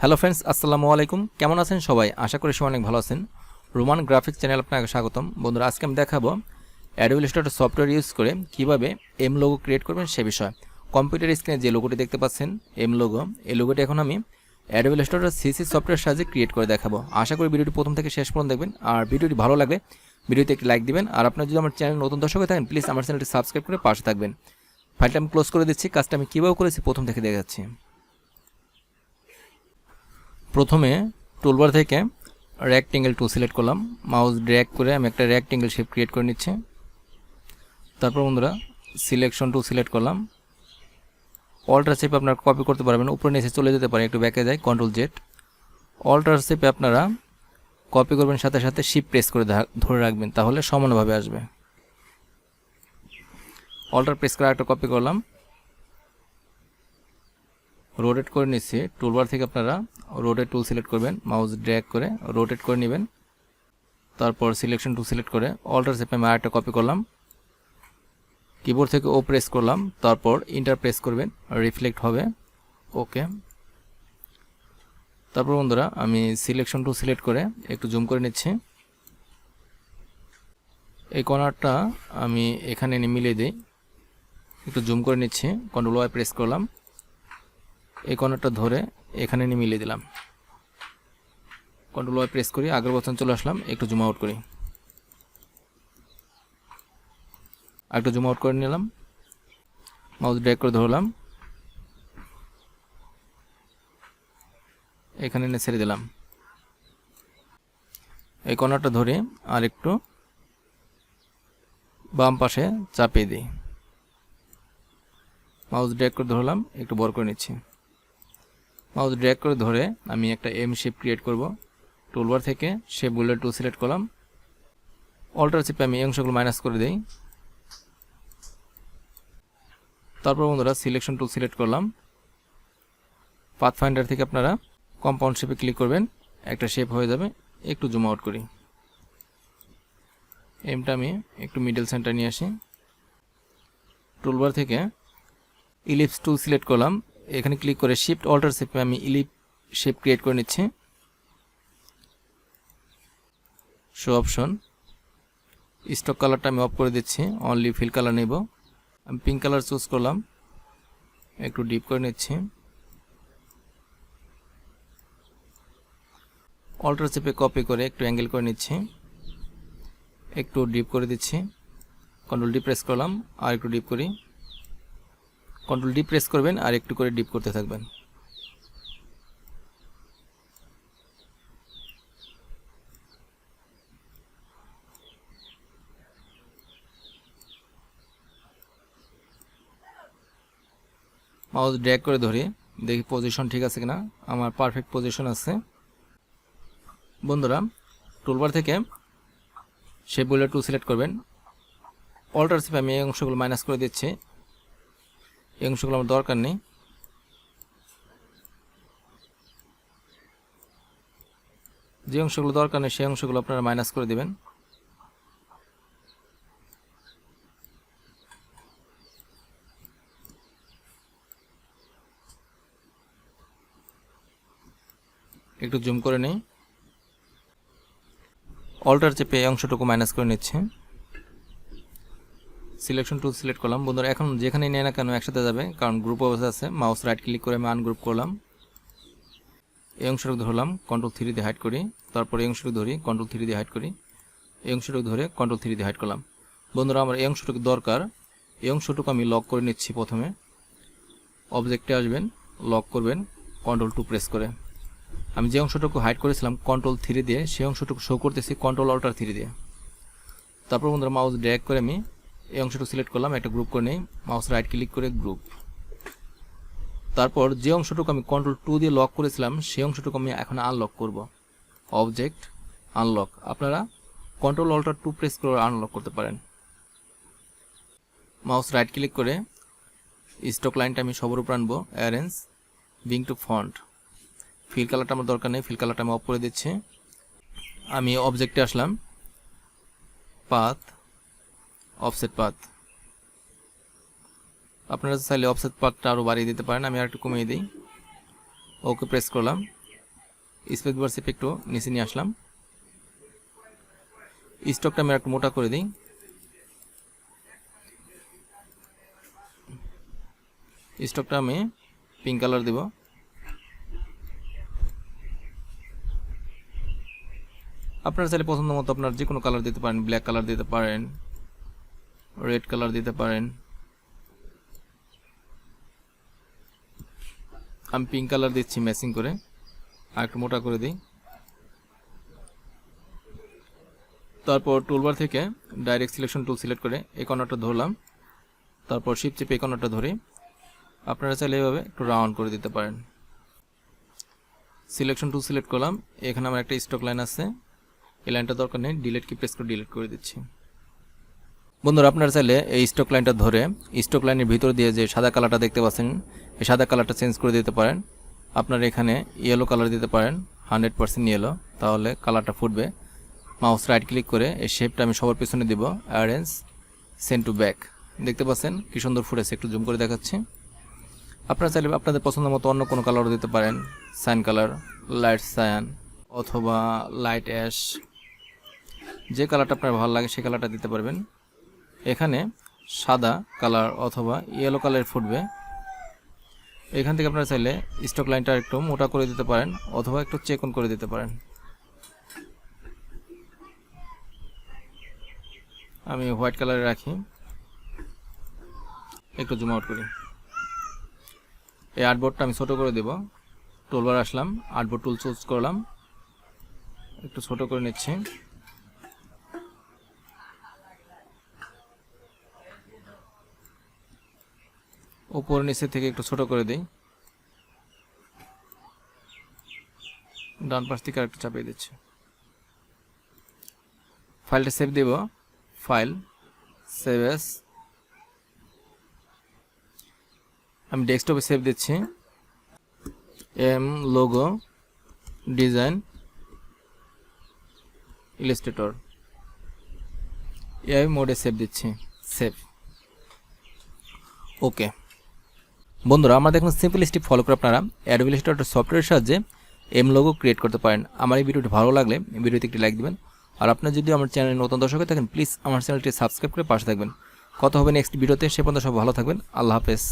Hello friends, আসসালামু আলাইকুম। কেমন আছেন সবাই? আশা করি সবাই অনেক ভালো আছেন। রোমান গ্রাফিক্স চ্যানেল আপনাকে স্বাগতম। বন্ধুরা, আজকে আমি দেখাবো অ্যাডোবি ইলাস্ট্রেটর সফটওয়্যার ইউজ করে কিভাবে এম লোগো ক্রিয়েট করবেন সে বিষয়। কম্পিউটার স্ক্রিনে যে লোগোটি দেখতে পাচ্ছেন এম লোগো, এই লোগোটি এখন আমি অ্যাডোবি ইলাস্ট্রেটর সিসি সফটওয়্যার সাহায্যে ক্রিয়েট করে দেখাবো। আশা করি ভিডিওটি প্রথম থেকে শেষ পর্যন্ত দেখবেন। আর ভিডিওটি ভালো লাগলে ভিডিওতে একটি লাইক দিবেন। আর আপনার যদি আমার চ্যানেল নতুন দর্শক হয়ে থাকেন, প্লিজ আমার চ্যানেলটি সাবস্ক্রাইব করে পাশে থাকবেন। ফাইলটা আমি ক্লোজ করে দিচ্ছি। কাজটা আমি কীভাবে করেছি প্রথম থেকে দেখাচ্ছি। প্রথমে টুলবার থেকে রেক্টেঙ্গেল টুল সিলেক্ট করলাম, মাউস ড্র্যাগ করে আমি একটা রেক্টেঙ্গেল শেপ ক্রিয়েট করে নিচ্ছি। তারপর বন্ধুরা সিলেকশন টুল সিলেক্ট করলাম। অল্টার শেপে আপনারা কপি করতে পারবেন, উপরে নিচে চলে যেতে পারে, একটু ব্যাকে যায়, কন্ট্রোল জেড। অল্টার শেপে আপনারা কপি করবেন, সাথে সাথে শিফট প্রেস করে ধরে রাখবেন, তাহলে সমানভাবে আসবে। অল্টার প্রেস করে একটা কপি করলাম, রোটেট করে নিচ্ছি। টুলবার থেকে আপনারা রোটেট টুল সিলেক্ট করবেন, মাউস ড্র্যাগ করে রোটেট করে নেবেন। তারপর সিলেকশন টুল সিলেক্ট করে অল্টার শেপে আমি আরেকটা কপি করলাম, কিবোর্ড থেকে ও প্রেস করলাম, তারপর ইন্টার প্রেস করবেন, রিফ্লেক্ট হবে। ওকে। তারপর বন্ধুরা আমি সিলেকশন টুল সিলেক্ট করে একটু জুম করে নিচ্ছি। এই কর্নারটা আমি এখানে এনে মিলিয়ে দিই, একটু জুম করে নিচ্ছি। কন্ট্রোল ওয়াই প্রেস করলাম, এই কর্নারটা ধরে এখানে নিয়ে মিলিয়ে দিলাম। কন্ট্রোল ওয়াই প্রেস করি, আগের বছর চলে আসলাম, একটু জুম আউট করি, একটু জুম আউট করে নিলাম, মাউস ড্র্যাগ করে ধরলাম, এখানে এনে ছেড়ে দিলাম। এই কর্নারটা ধরে আর একটু বাম পাশে চাপিয়ে দিই, মাউস ড্র্যাগ করে ধরলাম, একটু বড় করে নিচ্ছি। মাউস ড্র্যাগ করে ধরে আমি একটা এম শেপ ক্রিয়েট করব। টুলবার থেকে শেপগুলো টুল সিলেক্ট করলাম, অল্টার চেপে আমি এই অংশগুলো মাইনাস করে দিই। তারপর বন্ধুরা সিলেকশন টুল সিলেক্ট করলাম, পাথ ফাইন্ডার থেকে আপনারা কম্পাউন্ড শেপে ক্লিক করবেন, একটা শেপ হয়ে যাবে। একটু জুম আউট করি, এমটা আমি একটু মিডল সেন্টার নিয়ে আসি। টুলবার থেকে ইলিপস টুল সিলেক্ট করলাম, এখানে ক্লিক করে শিফট অল্টার শেপে আমি ইলিপ শেপ ক্রিয়েট করে নিচ্ছি। শো অপশন, স্টক কালারটা আমি অফ করে দিচ্ছি, অনলি ফিল কালার নেব। আমি পিঙ্ক কালার চুজ করলাম, একটু ডিপ করে নিচ্ছি। অল্টার চেপে কপি করে একটু অ্যাঙ্গেল করে নিচ্ছি, একটু ডিপ করে দিচ্ছি। কন্ট্রোল ডি প্রেস করলাম, আর একটু ডিপ করি। কন্ট্রোল ডি প্রেস করবেন আর একটু করে ডিপ করতে থাকবেন। মাউস ড্র্যাগ করে ধরি, দেখি পজিশন ঠিক আছে কিনা। আমার পারফেক্ট পজিশন আছে। বন্ধুরা টুলবার থেকে শেপগুলো টুল সিলেক্ট করবেন, অল্টার চেপে আমি এই অংশগুলো মাইনাস করে দিচ্ছি, এই অংশগুলো আমার দরকার নেই। যে অংশগুলো দরকার নেই সেই অংশগুলো আপনারা মাইনাস করে দিবেন। একটু জুম করে নেই, অল্টার চেপে এই অংশটুকু মাইনাস করে নিচ্ছে। সিলেকশন টুল সিলেক্ট করলাম। বন্ধুরা এখন যেখানে নেয় না কেন একসাথে যাবে, কারণ গ্রুপ অবস্থা আছে। মাউস রাইট ক্লিক করে আমি আনগ্রুপ করলাম, এই অংশটুকু ধরলাম, কন্ট্রোল 3 দিয়ে হাইড করি। তারপর এই অংশটুকু ধরি, কন্ট্রোল 3 দিয়ে হাইড করি। এই অংশটুকু ধরে কন্ট্রোল 3 দিয়ে হাইড করলাম। বন্ধুরা আমার এই অংশটুকু দরকার, এই অংশটুকু আমি লক করে নিচ্ছি। প্রথমে অবজেক্টে আসবেন, লক করবেন কন্ট্রোল 2 প্রেস করে। আমি যে অংশটুকু হাইড করেছিলাম কন্ট্রোল 3 দিয়ে, সেই অংশটুকু শো করতেছি কন্ট্রোল অল্টার 3 দিয়ে। তারপর বন্ধুরা মাউস ড্র্যাগ করে আমি এই অংশটুকু সিলেক্ট করলাম, একটা গ্রুপ করে নেই, মাউস রাইট ক্লিক করে গ্রুপ। তারপর যে অংশটুকু আমি কন্ট্রোল 2 দিয়ে লক করেছিলাম সেই অংশটুকু আমি এখন আনলক করব। অবজেক্ট আনলক, আপনারা কন্ট্রোল অল্টার 2 প্রেস করে আনলক করতে পারেন। মাউস রাইট ক্লিক করে স্টক লাইনটা আমি সবার উপর আনবো, arrange bring to front. Fill কালারটা আমার দরকার নেই, ফিল কালারটা আমি অফ করে দিচ্ছি। আমি অবজেক্টে আসলাম, পাথ অফসেট পাথ, আপনারা চাইলে অফসেট পাথটা আরও বাড়িয়ে দিতে পারেন, আমি আর একটু কমিয়ে দিই। ওকে প্রেস করলাম, স্পেস বার চেপে একটু নিচে নিয়ে আসলাম। স্টকটা আমি একটু মোটা করে দিই। স্টকটা আমি পিঙ্ক কালার দেব। আপনারা চাইলে পছন্দ মতো আপনার যে কোনো কালার দিতে পারেন, ব্ল্যাক কালার দিতে পারেন, রেড কালার দিতে পারেন। আমি পিঙ্ক কালার দিচ্ছি ম্যাচিং করে, আর একটু মোটা করে দিই। তারপর টুলবার থেকে ডাইরেক্ট সিলেকশন টুল সিলেক্ট করে এই কর্নারটা ধরলাম, তারপর শিফট চেপে এই কর্নারটা ধরে আপনারা চাইলে এভাবে একটু রাউন্ড করে দিতে পারেন। সিলেকশন টুল সিলেক্ট করলাম, এখানে আমার একটা স্টক লাইন আছে, এই লাইনটা দরকার নেই, ডিলিট কি প্রেস করে ডিলিট করে দিচ্ছি। বন্ধুরা আপনারা চাইলে এই স্টক লাইনটা ধরে স্টক লাইনের ভিতর দিয়ে যে সাদা কালারটা দেখতে পাচ্ছেন, এই সাদা কালারটা চেঞ্জ করে দিতে পারেন। আপনারা এখানে ইয়েলো কালার দিতে পারেন, 100% ইয়েলো, তাহলে কালারটা ফুটবে। মাউস রাইট ক্লিক করে এই শেপটা আমি সবার পিছনে দিব, অ্যারেঞ্জ সেন্ড টু ব্যাক। দেখতে পাচ্ছেন কি সুন্দর ফুটেছে, একটু জুম করে দেখাচ্ছি। আপনারা চাইলে আপনাদের পছন্দ মতো অন্য কোনো কালারও দিতে পারেন, সায়ান কালার, লাইট সায়ান অথবা লাইট অ্যাশ, যে কালারটা আপনার ভালো লাগে সেই কালারটা দিতে পারবেন। এখানে সাদা কালার অথবা ইয়েলো কালার ফুটবে। এখান থেকে আপনারা চাইলে স্টক লাইনটা একটু মোটা করে দিতে পারেন অথবা একটু চেক অন করে দিতে পারেন। আমি হোয়াইট কালারে রাখি, একটু জুম আউট করি। এই আর্টবোর্ডটা আমি ছোট করে দেব। টুলবার আসলাম, আর্টবোর্ড টুল চুজ করলাম, একটু ছোট করে নিচ্ছি। উপর নিচে থেকে একটু ছোট করে দিই, ডান পাশ থেকে আরেকটু চাপিয়ে দিচ্ছি। ফাইলটা সেভ দেব, ফাইল সেভ এস, আমি ডেস্কটপে সেভ দিচ্ছি, এম লোগো ডিজাইন ইলাস্ট্রেটর, এই মোডে সেভ দিচ্ছি, সেভ। ওকে বন্ধুরা, আমরা দেখুন সিম্পল স্টেপ ফলো করে আপনারা অ্যাডোবি ইলাস্ট্রেটর সফটওয়্যারের সাহায্যে এম লোগো ক্রিয়েট করতে পারেন। আমার এই ভিডিওটি ভালো লাগলে ভিডিওতে একটি লাইক দিবেন, আর আপনার যদি আমার চ্যানেলে নতুন দর্শক হয়ে থাকেন প্লিজ আমার চ্যানেলটি সাবস্ক্রাইব করে পাশে থাকবেন। কথা হবে নেক্সট ভিডিওতে, সে পর্যন্ত সব ভালো থাকবেন। আল্লাহ হাফেজ।